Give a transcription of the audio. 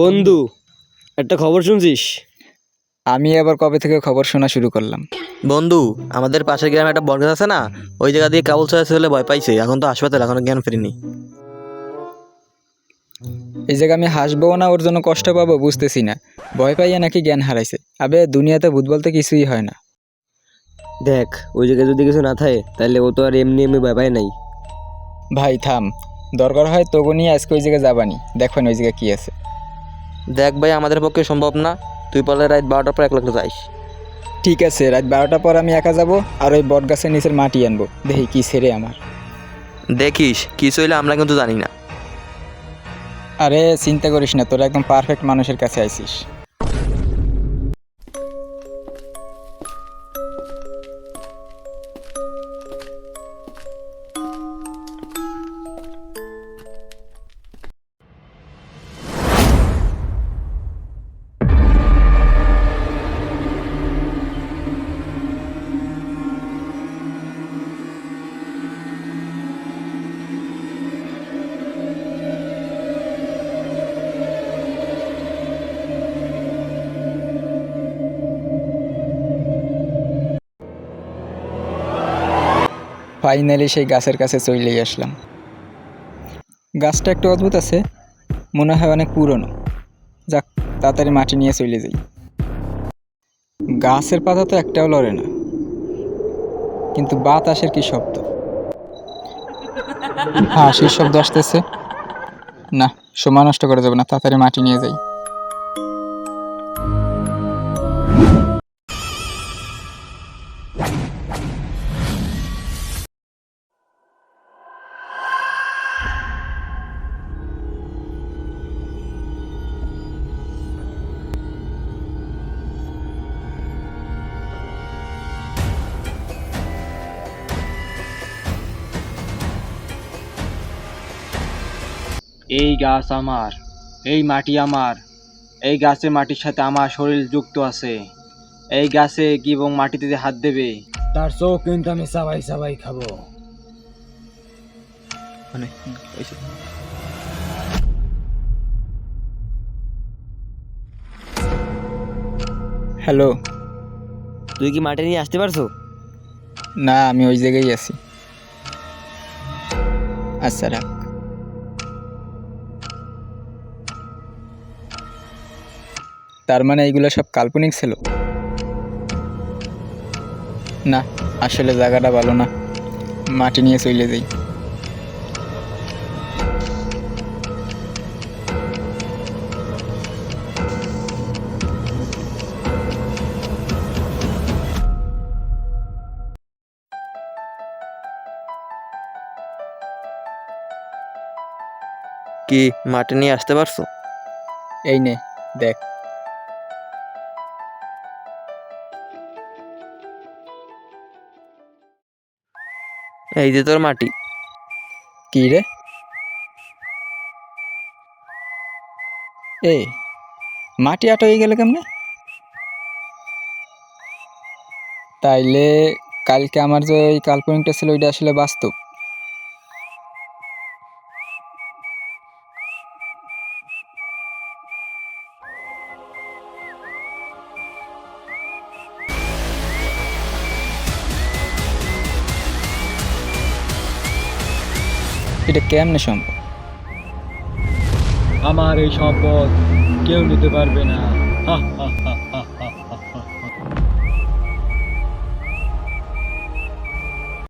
বন্ধু, একটা খবর শুনছিস? আমি আবার কবে থেকে খবর শোনা শুরু করলাম? বন্ধু, আমাদের পাশের গ্রামে একটা বটগাছ আছে না, ওই জায়গা দিয়ে কাবুল চলে হলে ভয় পাইছে। এখন তো হাসপাতাল, এখনো জ্ঞান ফেরেনি। এই জায়গা আমি হাসবো না ওর জন্য কষ্ট পাবো বুঝতেছি না। ভয় পাইয়া নাকি জ্ঞান হারাইছে? আবে দুনিয়াতে ভূত বলতে কিছুই হয় না। দেখ, ওই জায়গায় যদি কিছু না থাকে তাহলে ও তো আর এমনি এমনি ভয় নাই। ভাই থাম, দরকার হয় তোগো নিয়ে আজকে ওই জায়গায় যাবানি, দেখো না ওই জায়গায় কি আছে। দেখ ভাই, আমাদের পক্ষে সম্ভব না। তুই পারলে রাত 12টার পর 1 লাখ যাইস। ঠিক আছে, রাত 12টার পর আমি একা যাব আর ওই বট গাছের নিচের মাটি আনবো, দেখি কি ছেড়ে আমার। দেখিস কিছু হইলে আমরা কিন্তু জানি না। আরে চিন্তা করিস না, তোরা একদম পারফেক্ট মানুষের কাছে আইছিস। ফাইনালি সেই গাছের কাছে চলেই আসলাম। গাছটা একটু অদ্ভুত আছে, মনে হয় অনেক পুরনো। যাক, তাড়াতাড়ি মাটি নিয়ে চলে যাই। গাছের পাতা তো একটাও লড়ে না, কিন্তু বাতাসের কি শব্দ! হাসির শব্দ আসতেছে। না, সময় নষ্ট করা যাবে না, তাড়াতাড়ি মাটি নিয়ে যাই। এই গাছ আমার, এই মাটি আমার, এই গাছের মাটির সাথে আমার শরীর যুক্ত আছে। এই গাছে কি এবং মাটিতে যে হাত দেবে তার চোখ কিন্তু আমি সবাই সবাই খাবো। মানে হ্যালো। তুই কি মাটি নিয়ে আসতে পারছো? না, আমি ওই জায়গায় আছি। আচ্ছা রাখ। তার মানে এইগুলো সব কাল্পনিক ছিল? না, আসলে জায়গাটা ভালো না, মাটি নিয়ে চলে যাই। কি মাটি নিয়ে আসতে পারছো? এই নে দেখ। এই যে তোর মাটি। কি রে? এই মাটি আটা হয়ে গেলে কেমনে? তাইলে কালকে আমার যে ওই কাল্পনিকটা ছিল ওইটা আসলে বাস্তব? এটা কেমনে সম্ভব? আমার এই সম্পদ কেউ নিতে পারবে না। হা হা হা হা হা।